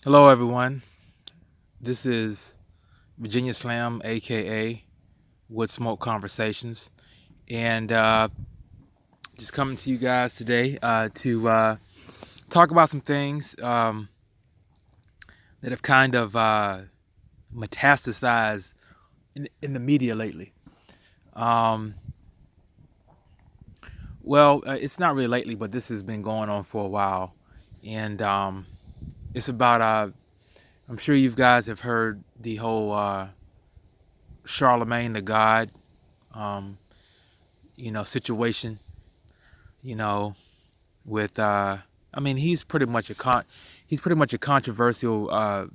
Hello, everyone. This is Virginia Slam, aka Wood Smoke Conversations, and just coming to you guys today to talk about some things that have kind of metastasized in the media lately. Um, it's not really lately, but this has been going on for a while, and it's about. I'm sure you guys have heard the whole Charlemagne the God, um, situation. You know, with I mean he's pretty much a controversial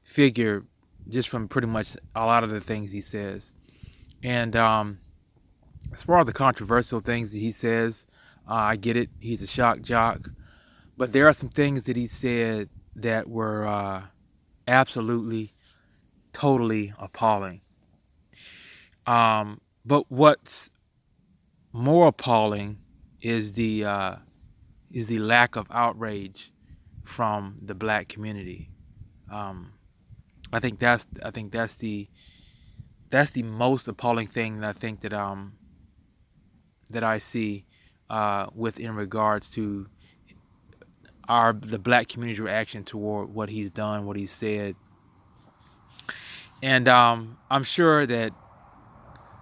figure just from pretty much a lot of the things he says. And as far as the controversial things that he says, I get it. He's a shock jock, but there are some things that he said that were absolutely, totally appalling. But what's more appalling is the lack of outrage from the black community. Um, I think that's the most appalling thing that I think that I see with in regards to the black community's reaction toward what he's done, what he's said, and I'm sure that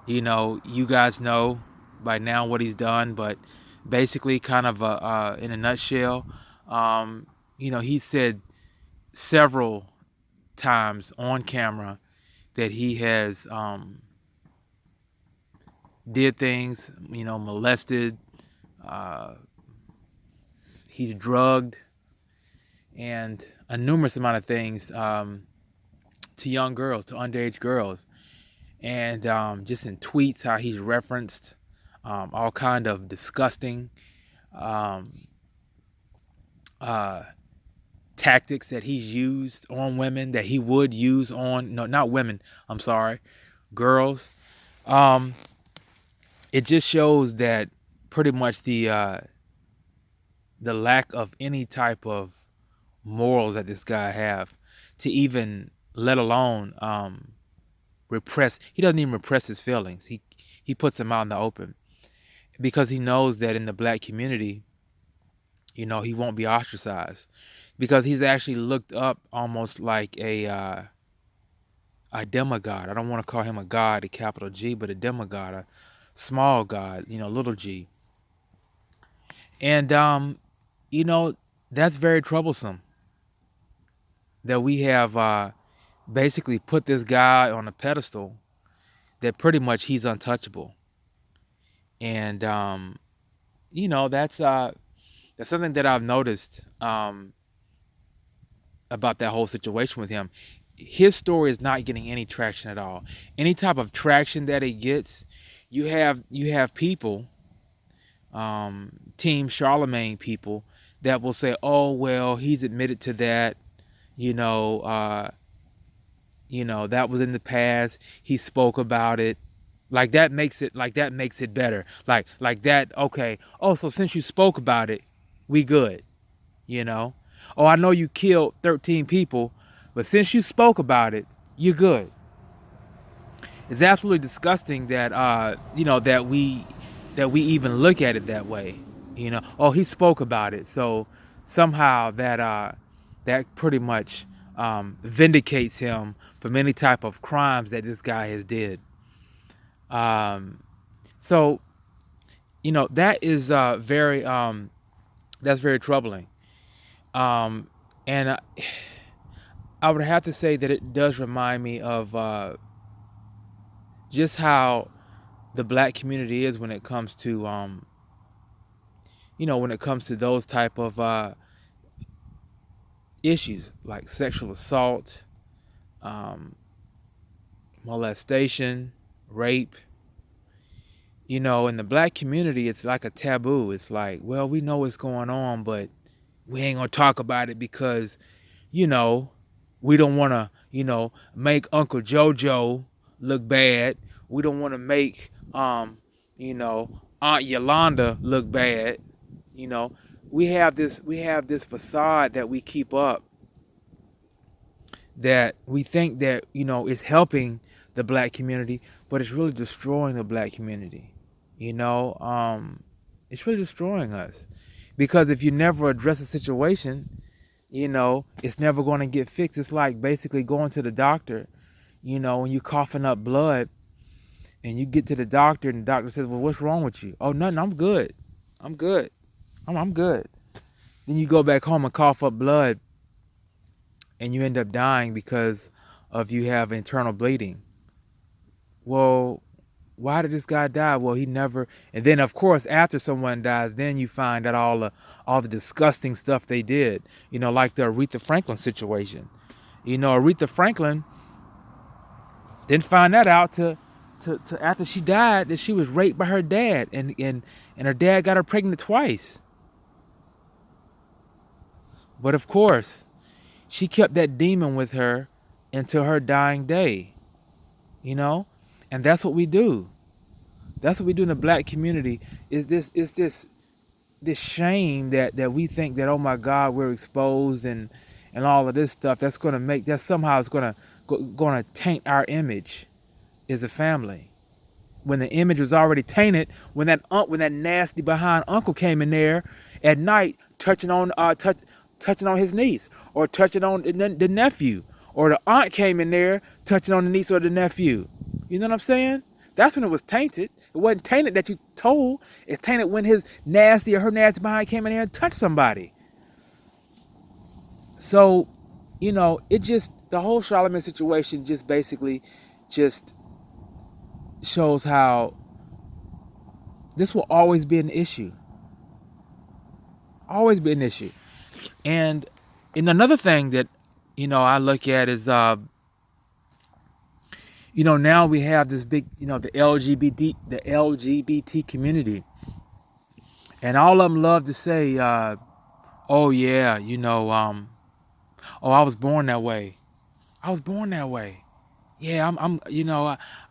you guys know by now what he's done, but basically, kind of in a nutshell, he said several times on camera that he has did things, molested, uh, he's drugged, and a numerous amount of things to young girls, to underage girls, and just in tweets how he's referenced all kind of disgusting um, uh, tactics that he's used on women that he would use on no, not women. I'm sorry, girls. Um, it just shows that pretty much the lack of any type of morals that this guy have to even let alone repress. He doesn't even repress his feelings. He puts them out in the open because he knows that in the black community, he won't be ostracized because he's actually looked up almost like a demigod. I don't want to call him a god, a capital G, but a demigod, a small god, little g. And you know that's very troublesome that we have basically put this guy on a pedestal that pretty much he's untouchable. And that's something that I've noticed about that whole situation with him. His story is not getting any traction at all. Any type of traction that it gets, you have people, Team Charlemagne people, that will say, "Oh well, he's admitted to that. You know, uh, that was in the past. He spoke about it. Like that makes it better. Like that. Okay. Oh, so since you spoke about it, we good. You know. Oh, I know you killed 13 people, but since you spoke about it, you're good." It's absolutely disgusting that that we even look at it that way. Oh, he spoke about it, so somehow that pretty much vindicates him from any type of crimes that this guy has did. Um, so that is that's very troubling. Um, and I would have to say that it does remind me of just how the black community is when it comes to when it comes to those type of issues like sexual assault, um, molestation, rape. In the black community, it's like a taboo. It's like, well, we know what's going on, but we ain't gonna talk about it because, you know, we don't want to, make Uncle JoJo look bad. We don't want to make, Aunt Yolanda look bad. You know, we have this facade that we keep up that we think that, is helping the black community, but it's really destroying the black community. You know, it's really destroying us, because if you never address a situation, it's never going to get fixed. It's like basically going to the doctor, when you coughing up blood, and you get to the doctor, and the doctor says, well, what's wrong with you? Oh, nothing, I'm good. I'm good. I'm good. Then you go back home and cough up blood, and you end up dying because of you have internal bleeding. Well, why did this guy die? Well, he never. And then, of course, after someone dies, then you find out all the disgusting stuff they did. Like the Aretha Franklin situation. Aretha Franklin didn't find that out to after she died, that she was raped by her dad, and her dad got her pregnant twice. But of course, she kept that demon with her until her dying day. And that's what we do. That's what we do in the black community. Is this shame that we think that, oh my God, we're exposed, and all of this stuff that's going to make that somehow is going to taint our image as a family, when the image was already tainted when that nasty behind uncle came in there at night, touching on his niece, or touching on the nephew, or the aunt came in there touching on the niece or the nephew. You know what I'm saying? That's when it was tainted. It wasn't tainted that you told. It's tainted when his nasty or her nasty behind came in there and touched somebody. So, it just, the whole Charlamagne situation just basically just shows how this will always be an issue. Always be an issue. And another thing that, I look at is, now we have this big, the LGBT community. And all of them love to say, oh yeah, oh, I was born that way. I was born that way. Yeah, I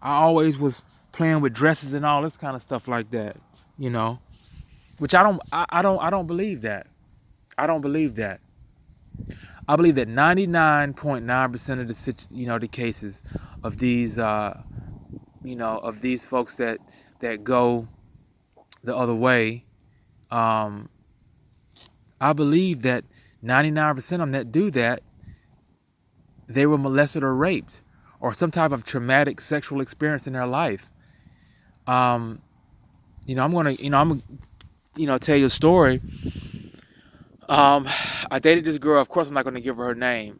always was playing with dresses and all this kind of stuff like that, which I don't believe that. I don't believe that. I believe that 99.9% of the cases of these, of these folks that go the other way, I believe that 99% of them that do that, they were molested or raped, or some type of traumatic sexual experience in their life. I'm gonna tell you a story. I dated this girl. Of course, I'm not gonna give her name.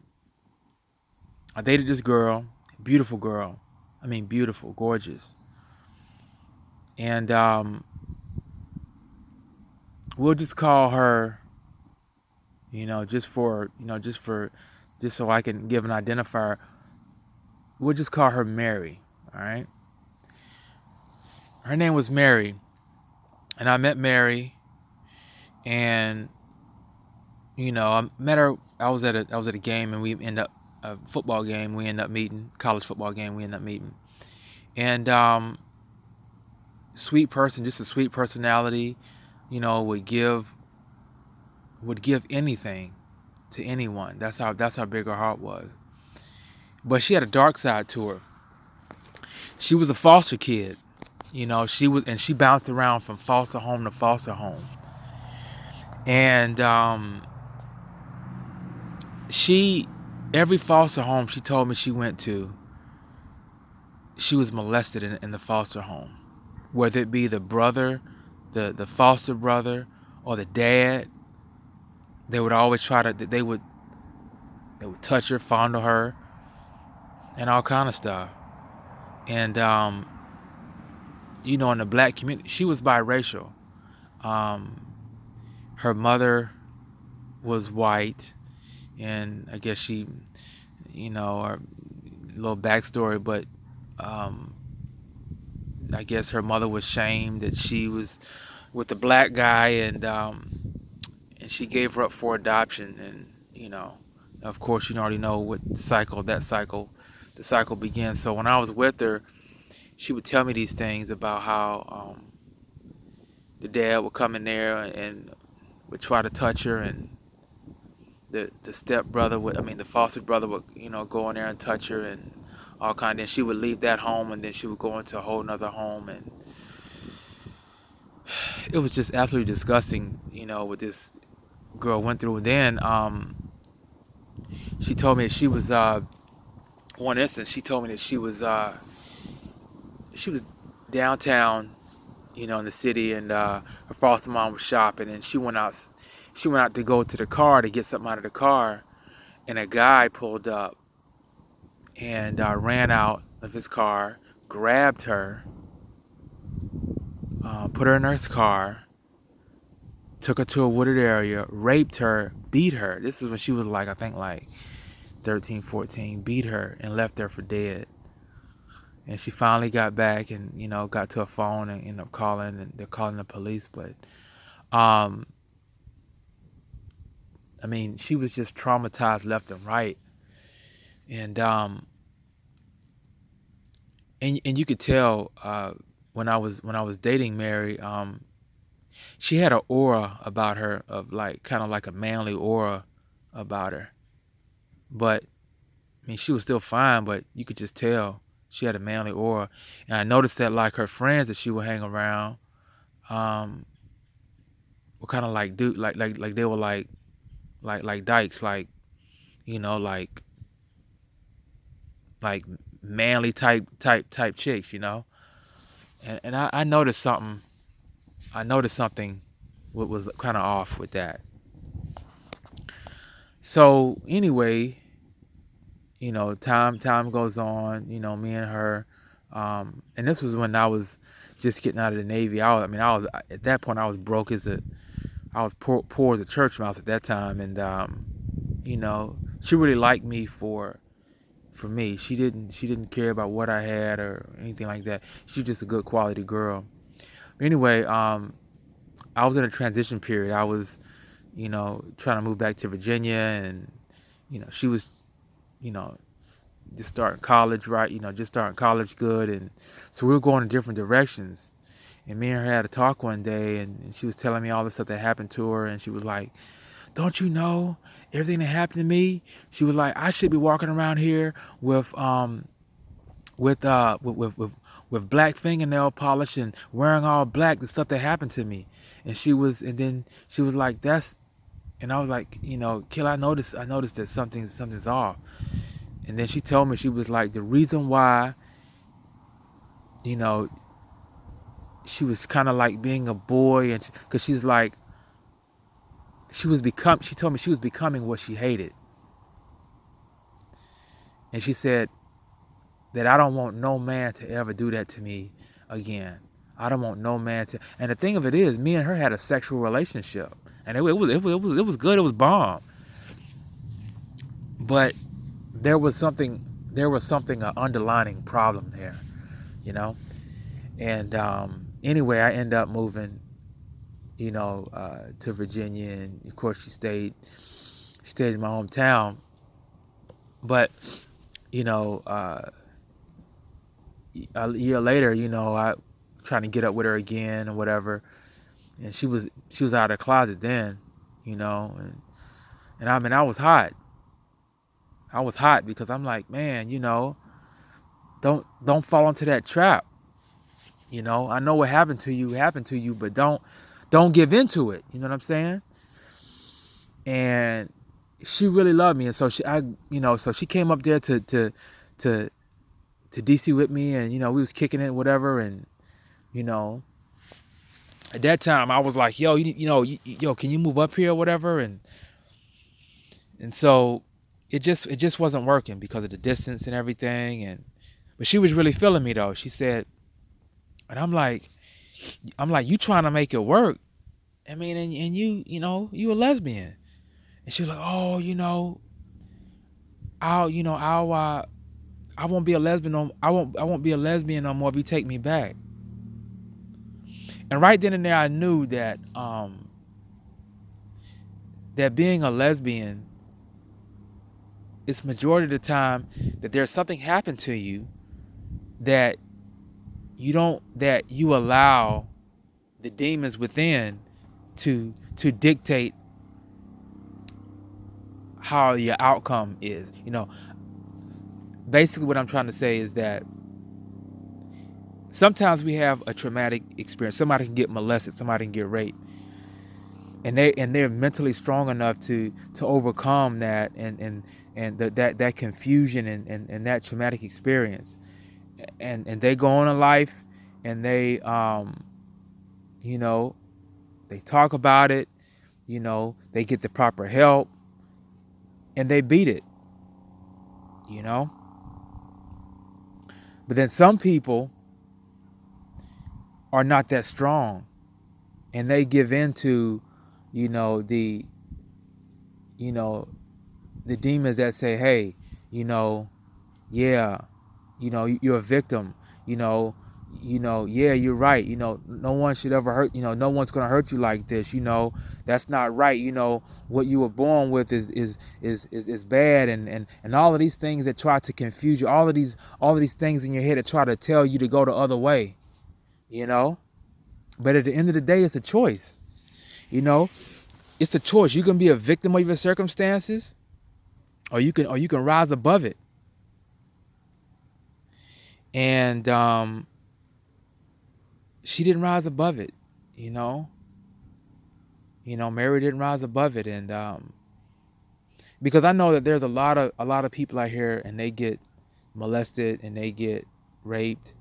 I dated this girl, beautiful girl. I mean, beautiful, gorgeous. And we'll just call her, just so I can give an identifier. We'll just call her Mary. All right. Her name was Mary, and I met Mary, and I met her. I was at a game, and we end up a football game. We end up meeting, college football game. We end up meeting, and sweet person, just a sweet personality. Would give anything to anyone. That's how big her heart was. But she had a dark side to her. She was a foster kid. She bounced around from foster home to foster home. And every foster home she told me she went to, she was molested in the foster home. Whether it be the brother, the foster brother, or the dad, they would always they would touch her, fondle her, and all kind of stuff. And in the black community, she was biracial. Her mother was white, and I guess she, her little backstory, but I guess her mother was shamed that she was with the black guy, and she gave her up for adoption. And of course, you already know what the cycle begins. So when I was with her, she would tell me these things about how the dad would come in there and would try to touch her, and the step brother would, I mean, the foster brother would, go in there and touch her and all kind. Then she would leave that home, and then she would go into a whole nother home, and it was just absolutely disgusting, what this girl went through. And then she told me that she was one instance. She told me that she was downtown, in the city, and her foster mom was shopping, and she went out. She went out to go to the car to get something out of the car, and a guy pulled up and ran out of his car, grabbed her, put her in her car, took her to a wooded area, raped her, beat her. This is when she was like, I think like 13, 14, beat her and left her for dead. And she finally got back and, got to a phone and ended up calling, and they're calling the police. But, I mean, she was just traumatized left and right. And you could tell when I was dating Mary, she had an aura about her of like kind of like a manly aura about her. But I mean, she was still fine, but you could just tell she had a manly aura. And I noticed that like her friends that she would hang around were kind of like dude, like they were like dykes, like manly type chicks, And I noticed something. I noticed something what was kind of off with that. So anyway, time goes on. Me and her, and this was when I was just getting out of the Navy. I was at that point I was broke I was poor as a church mouse at that time, and she really liked me for me. She didn't care about what I had or anything like that. She was just a good quality girl. Anyway, I was in a transition period. I was, trying to move back to Virginia, and, she was, just starting college, right? Just starting college good. And so we were going in different directions. And me and her had a talk one day, and she was telling me all the stuff that happened to her. And she was like, don't you know everything that happened to me? She was like, I should be walking around here with black fingernail polish and wearing all black, the stuff that happened to me. And then she was like, and I was like, Kill, I noticed that something's off. And then she told me, she was like, the reason why, she was kind of like being a boy, and because she's like, she told me she was becoming what she hated. And she said that I don't want no man to ever do that to me again. I don't want no man to. And the thing of it is, me and her had a sexual relationship, and it was good. It was bomb. But there was something, an underlying problem there, And anyway, I ended up moving, to Virginia, and of course she stayed in my hometown. But a year later, I trying to get up with her again or whatever, and she was out of the closet then, and I mean I was hot. I was hot because I'm like, man, don't fall into that trap. I know what happened to you, but don't give into it. You know what I'm saying? And she really loved me, and so she came up there to DC with me, and we was kicking it, whatever, and at that time I was like, yo, yo, can you move up here or whatever, and so it just wasn't working because of the distance and everything, but she was really feeling me though. She said, and I'm like, you trying to make it work? I mean, and you a lesbian, and she was like, oh, I won't be a lesbian. I won't be a lesbian no more if you take me back. And right then and there, I knew that that being a lesbian, it's majority of the time that there's something happened to you that you allow the demons within to dictate how your outcome is. Basically what I'm trying to say is that sometimes we have a traumatic experience. Somebody can get molested, somebody can get raped, and they're mentally strong enough to overcome that and that confusion and that traumatic experience, and they go on in life, and they you know they talk about it, they get the proper help, and they beat it, you know. But then some people are not that strong, and they give in to, the the demons that say, hey, yeah, you're a victim, yeah, you're right, no one should ever hurt, no one's gonna hurt you like this, that's not right, what you were born with is bad, and all of these things that try to confuse you, all of these things in your head that try to tell you to go the other way, but at the end of the day, it's a choice. It's a choice. You can be a victim of your circumstances, or you can rise above it. And she didn't rise above it, Mary didn't rise above it, and because I know that there's a lot of people out here, and they get molested and they get raped,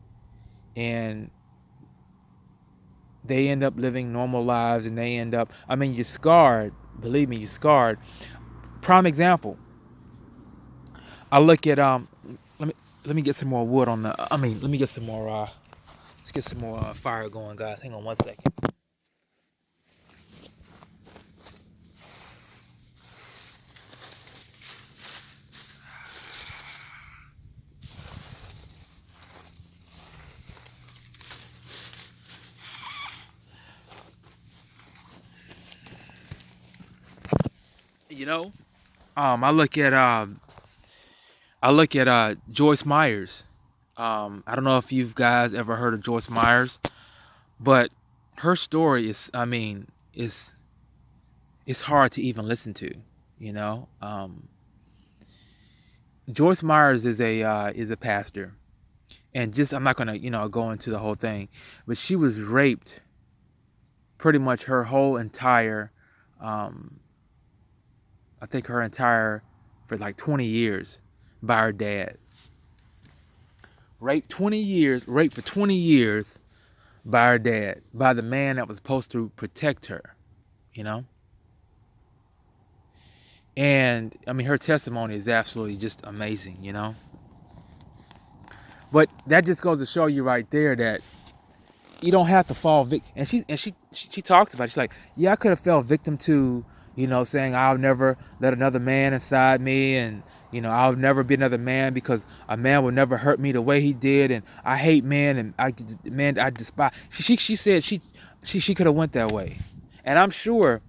and they end up living normal lives, and they end up, you're scarred. Believe me, you're scarred. Prime example. I look at let me get some more wood on the. Let me get some more. Let's get some more fire going, guys. Hang on 1 second. I look at Joyce Myers. I don't know if you guys ever heard of Joyce Myers, but her story is, is it's hard to even listen to. Joyce Myers is a pastor, and just I'm not gonna go into the whole thing, but she was raped pretty much her whole entire, I think for like 20 years by her dad. Raped for 20 years by her dad, by the man that was supposed to protect her, And her testimony is absolutely just amazing, But that just goes to show you right there that you don't have to fall victim. And she talks about it. She's like, yeah, I could have fell victim to, saying I'll never let another man inside me, and I'll never be another man because a man will never hurt me the way he did, and I hate men, and I despise. She said she could have went that way, and I'm sure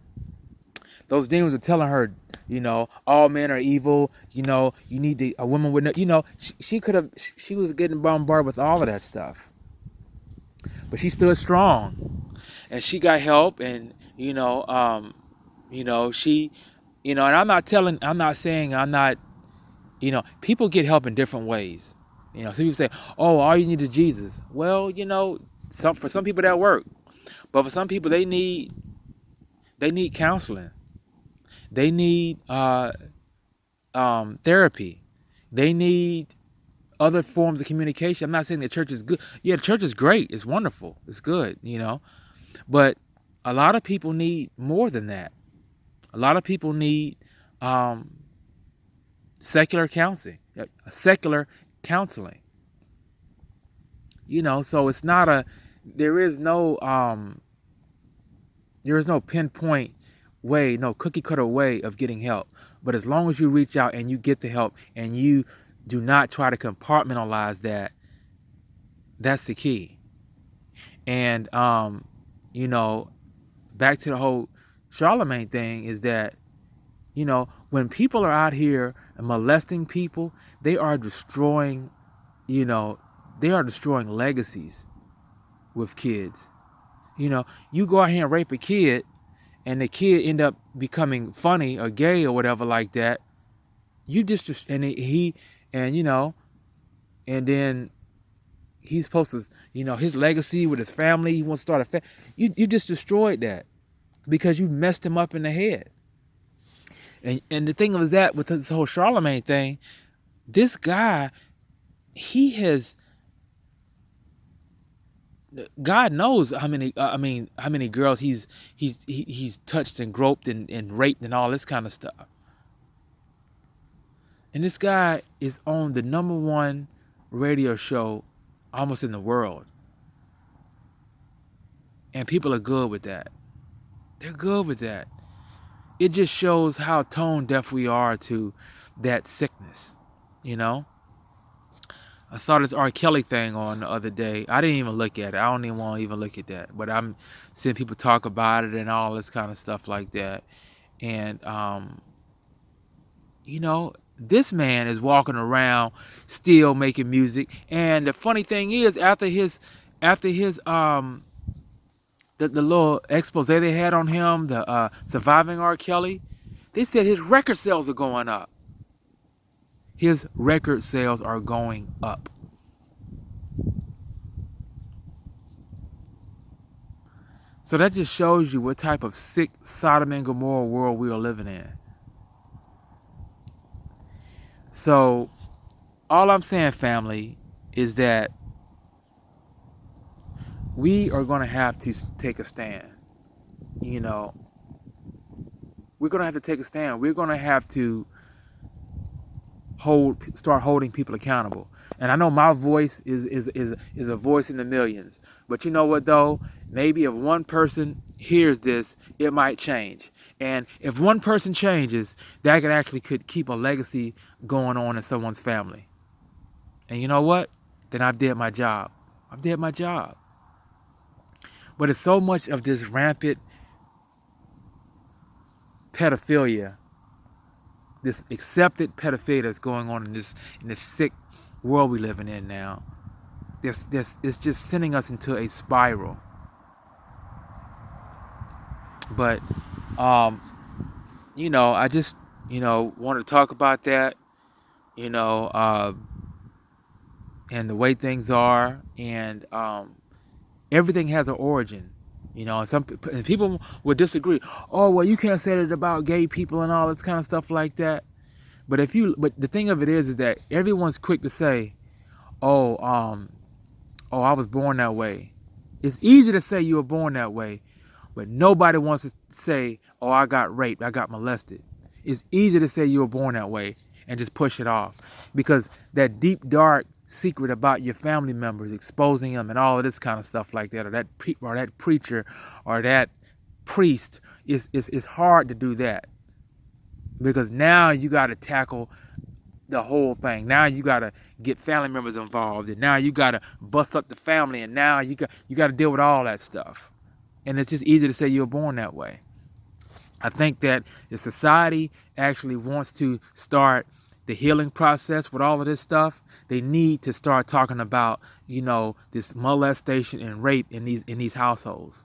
those demons were telling her, all men are evil. You need a woman with no. She could have. She was getting bombarded with all of that stuff. But she stood strong, and she got help, and she, and I'm not saying, people get help in different ways. Some people say, oh, all you need is Jesus. Well, for some people that work, but for some people they need counseling, they need therapy, they need other forms of communication. I'm not saying the church is good. Yeah, the church is great. It's wonderful. It's good, But a lot of people need more than that. A lot of people need secular counseling. So it's not there is no pinpoint way, no cookie cutter way of getting help. But as long as you reach out and you get the help, and you do not try to compartmentalize that, that's the key. And back to the whole Charlemagne thing is that, when people are out here molesting people, they are destroying legacies with kids. You go out here and rape a kid, and the kid end up becoming funny or gay or whatever like that, You just and he and and then he's supposed to, his legacy with his family. He wants to start a you just destroyed that because you messed him up in the head. And the thing was that with this whole Charlemagne thing, this guy, he has, God knows how many how many girls he's touched and groped and raped and all this kind of stuff. And this guy is on the #1 radio show almost in the world. And people are good with that. They're good with that. It just shows how tone deaf we are to that sickness, you know? I saw this Kelly thing on the other day. I didn't even look at it. I don't even want to even look at that. But I'm seeing people talk about it and all this kind of stuff like that. And, this man is walking around still making music. And the funny thing is, after his the little expose they had on him, the surviving Kelly, they said his record sales are going up. His record sales are going up. So that just shows you what type of sick Sodom and Gomorrah world we are living in. So all I'm saying, family, is that we are going to have to take a stand. We're going to have to take a stand. We're going to have to start holding people accountable. And I know my voice is a voice in the millions. But you know what, though? Maybe if one person hears this, it might change. And if one person changes, that could keep a legacy going on in someone's family. And you know what? Then I've did my job. I've did my job. But it's so much of this rampant pedophilia, this accepted pedophilia that's going on in this sick world we living in now. It's just sending us into a spiral. But I just want to talk about that, and the way things are, and everything has an origin. Some people would disagree. Oh, well, you can't say that about gay people and all this kind of stuff like that. But the thing of it is that everyone's quick to say, oh, I was born that way. It's easy to say you were born that way, but nobody wants to say, oh, I got raped, I got molested. It's easy to say you were born that way and just push it off, because that deep, dark secret about your family members, exposing them and all of this kind of stuff like that, or that preacher or that priest, is hard to do that, because now you got to tackle the whole thing. Now you got to get family members involved, and now you got to bust up the family, and now you got to deal with all that stuff. And it's just easy to say you were born that way. I think that if society actually wants to start the healing process with all of this stuff, they need to start talking about, this molestation and rape in these households.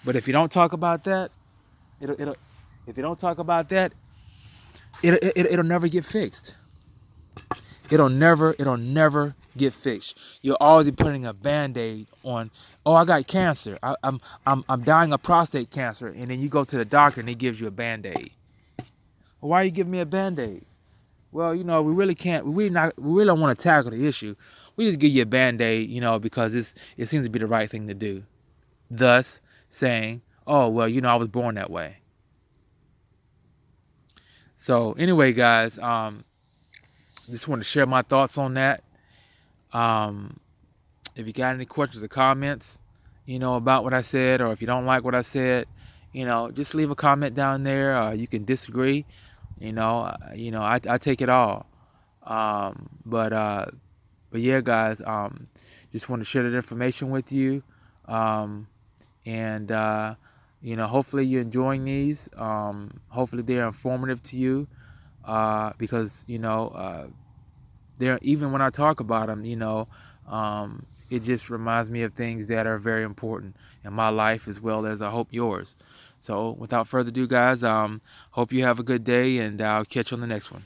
But if you don't talk about that, it'll never get fixed. It'll never get fixed. You're always putting a Band-Aid on. Oh, I got cancer. I'm dying of prostate cancer, and then you go to the doctor and he gives you a Band-Aid. Well, why are you giving me a Band-Aid? Well, we really can't. We really don't want to tackle the issue. We just give you a Band-Aid, because it seems to be the right thing to do. Thus saying, oh, well, I was born that way. So anyway, guys, just want to share my thoughts on that. If you got any questions or comments, about what I said, or if you don't like what I said, just leave a comment down there. You can disagree. I take it all. But yeah, guys, just want to share that information with you. And hopefully you're enjoying these. Hopefully they're informative to you. Because they're, even when I talk about them, it just reminds me of things that are very important in my life, as well as I hope yours. So without further ado, guys, hope you have a good day, and I'll catch you on the next one.